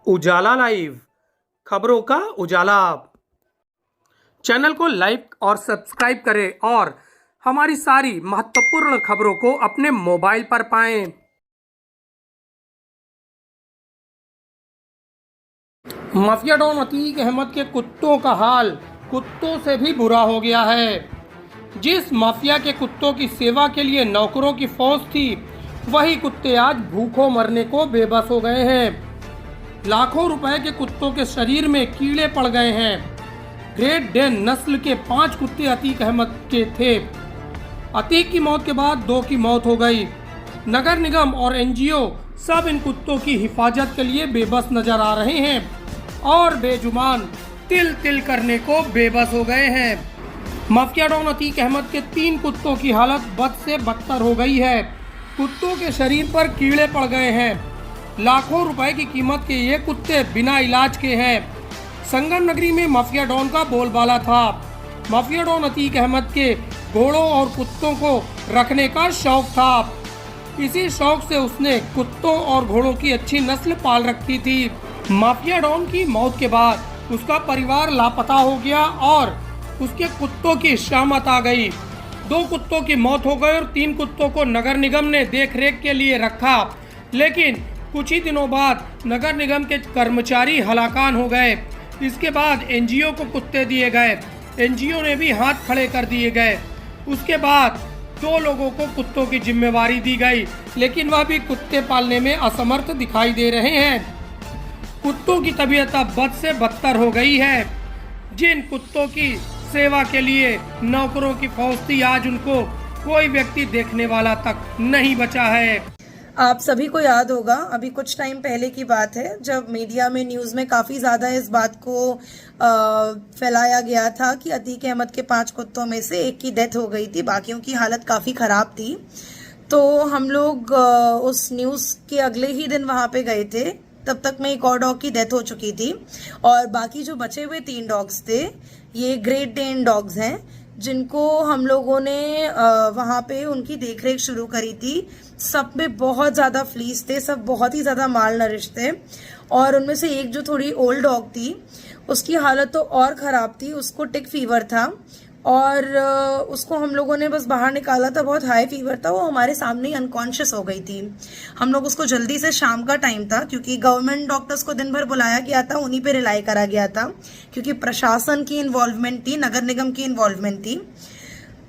उजाला live, खबरों का उजाला। Channel को लाइक और सब्सक्राइब करें और हमारी सारी महत्वपूर्ण खबरों को अपने मोबाइल पर पाएं। माफिया डॉन अतीक अहमद के कुत्तों का हाल कुत्तों से भी बुरा हो गया है। जिस माफिया के कुत्तों की सेवा के लिए नौकरों की फौज थी, वही कुत्ते आज भूखों मरने को बेबस हो गए हैं। लाखों रुपए के कुत्तों के शरीर में कीड़े पड़ गए हैं। ग्रेट डेन नस्ल के 5 कुत्ते अतीक अहमद के थे। अतीक की मौत के बाद 2 की मौत हो गई। नगर निगम और एनजीओ सब इन कुत्तों की हिफाजत के लिए बेबस नजर आ रहे हैं और बेजुबान तिल तिल करने को बेबस हो गए हैं। माफिया डॉन अतीक अहमद के 3 कुत्तों की हालत बद से बदतर हो गई है। कुत्तों के शरीर पर कीड़े पड़ गए हैं। लाखों रुपए की कीमत के ये कुत्ते बिना इलाज के हैं। संगम नगरी में माफिया डॉन का बोलबाला था। माफिया डॉन अतीक अहमद के घोड़ों और कुत्तों को रखने का शौक था। इसी शौक से उसने कुत्तों और घोड़ों की अच्छी नस्ल पाल रखी थी। माफिया डॉन की मौत के बाद उसका परिवार लापता हो गया और उसके कुत्तों की शामत आ गई। 2 कुत्तों की मौत हो गई और 3 कुत्तों को नगर निगम ने देखरेख के लिए रखा, लेकिन कुछ ही दिनों बाद नगर निगम के कर्मचारी हलाकान हो गए। इसके बाद एनजीओ को कुत्ते दिए गए। एनजीओ ने भी हाथ खड़े कर दिए गए। उसके बाद 2 लोगों को कुत्तों की जिम्मेवारी दी गई, लेकिन वह भी कुत्ते पालने में असमर्थ दिखाई दे रहे हैं। कुत्तों की तबीयत अब बद से बदतर हो गई है। जिन कुत्तों की सेवा के लिए नौकरों की फौज थी, आज उनको कोई व्यक्ति देखने वाला तक नहीं बचा है। आप सभी को याद होगा, अभी कुछ टाइम पहले की बात है जब मीडिया में न्यूज़ में काफ़ी ज़्यादा इस बात को फैलाया गया था कि अतीक अहमद के 5 कुत्तों में से एक की डेथ हो गई थी, बाकियों की हालत काफ़ी ख़राब थी। तो हम लोग उस न्यूज़ के अगले ही दिन वहाँ पे गए थे। तब तक में एक और डॉग की डेथ हो चुकी थी और बाकी जो बचे हुए 3 डॉग्स थे, ये ग्रेट डेन डॉग्स हैं, जिनको हम लोगों ने वहाँ पे उनकी देखरेख शुरू करी थी। सब में बहुत ज़्यादा फ्लीस थे, सब बहुत ही ज़्यादा माल नरिश थे और उनमें से एक जो थोड़ी ओल्ड डॉग थी, उसकी हालत तो और ख़राब थी। उसको टिक फीवर था और उसको हम लोगों ने बस बाहर निकाला था। बहुत हाई फीवर था, वो हमारे सामने ही अनकॉन्शियस हो गई थी। हम लोग उसको जल्दी से, शाम का टाइम था क्योंकि गवर्नमेंट डॉक्टर्स को दिन भर बुलाया गया था, उन्हीं पे रिलाई करा गया था क्योंकि प्रशासन की इन्वॉल्वमेंट थी, नगर निगम की इन्वॉल्वमेंट थी।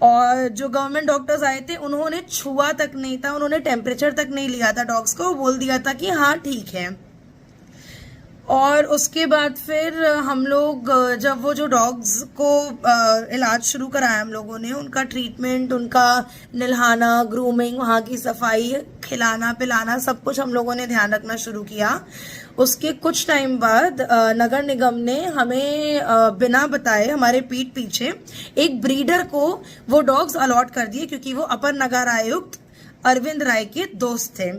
और जो गवर्नमेंट डॉक्टर्स आए थे, उन्होंने छुआ तक नहीं था, उन्होंने टेम्परेचर तक नहीं लिया था डॉग्स को, बोल दिया था कि हाँ ठीक है। और उसके बाद फिर हम लोग जब वो जो डॉग्स को इलाज शुरू कराया हम लोगों ने, उनका ट्रीटमेंट, उनका नहलाना, ग्रूमिंग, वहाँ की सफाई, खिलाना पिलाना, सब कुछ हम लोगों ने ध्यान रखना शुरू किया। उसके कुछ टाइम बाद नगर निगम ने हमें बिना बताए हमारे पीठ पीछे एक ब्रीडर को वो डॉग्स अलॉट कर दिए क्योंकि वो अपर नगर आयुक्त अरविंद राय के दोस्त थे।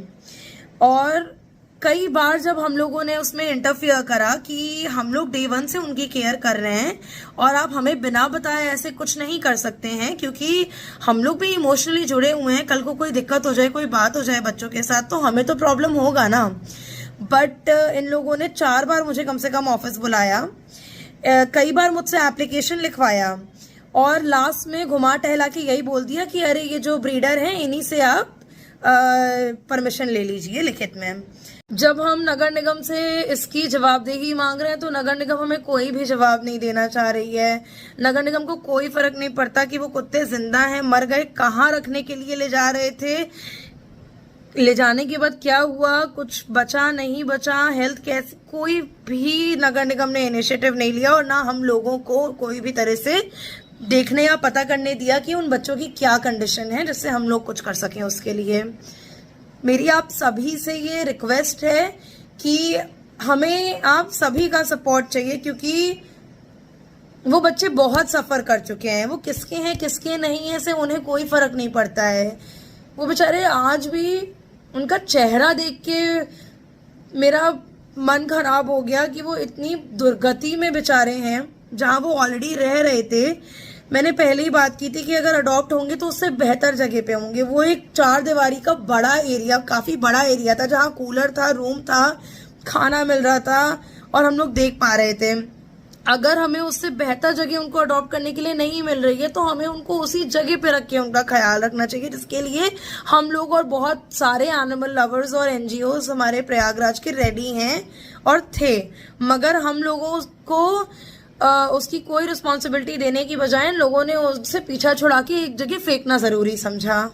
और कई बार जब हम लोगों ने उसमें इंटरफियर करा कि हम लोग डे 1 से उनकी केयर कर रहे हैं और आप हमें बिना बताए ऐसे कुछ नहीं कर सकते हैं क्योंकि हम लोग भी इमोशनली जुड़े हुए हैं। कल को कोई दिक्कत हो जाए, कोई बात हो जाए बच्चों के साथ, तो हमें तो प्रॉब्लम होगा ना। बट इन लोगों ने 4 बार मुझे कम से कम ऑफिस बुलाया, कई बार मुझसे एप्लीकेशन लिखवाया और लास्ट में घुमा टहला के यही बोल दिया कि अरे ये जो ब्रीडर हैं, इन्हीं से आप परमिशन ले लीजिए लिखित में। जब हम नगर निगम से इसकी जवाबदेही मांग रहे हैं तो नगर निगम हमें कोई भी जवाब नहीं देना चाह रही है। नगर निगम को कोई फर्क नहीं पड़ता कि वो कुत्ते जिंदा हैं, मर गए, कहाँ रखने के लिए ले जा रहे थे, ले जाने के बाद क्या हुआ, कुछ बचा नहीं बचा, हेल्थ कैसे, कोई भी नगर निगम ने इनिशिएटिव नहीं लिया और ना हम लोगों को कोई भी तरह से देखने या पता करने दिया कि उन बच्चों की क्या कंडीशन है जिससे हम लोग कुछ कर सकें उसके लिए। मेरी आप सभी से ये रिक्वेस्ट है कि हमें आप सभी का सपोर्ट चाहिए क्योंकि वो बच्चे बहुत सफ़र कर चुके हैं। वो किसके हैं किसके नहीं है से उन्हें कोई फ़र्क नहीं पड़ता है। वो बेचारे आज भी, उनका चेहरा देख के मेरा मन खराब हो गया कि वो इतनी दुर्गति में बेचारे हैं जहाँ वो ऑलरेडी रह रहे थे। मैंने पहले ही बात की थी कि अगर अडॉप्ट होंगे तो उससे बेहतर जगह पे होंगे। वो एक 4 दीवारी का बड़ा एरिया, काफ़ी बड़ा एरिया था जहाँ कूलर था, रूम था, खाना मिल रहा था और हम लोग देख पा रहे थे। अगर हमें उससे बेहतर जगह उनको अडॉप्ट करने के लिए नहीं मिल रही है तो हमें उनको उसी जगह पे रख के उनका ख्याल रखना चाहिए, जिसके लिए हम लोग और बहुत सारे एनिमल लवर्स और एनजीओज हमारे प्रयागराज के रेडी हैं और थे, मगर हम लोगों को उसकी कोई रिस्पॉन्सिबिलिटी देने की बजाय लोगों ने उससे पीछा छुड़ा के एक जगह फेंकना जरूरी समझा।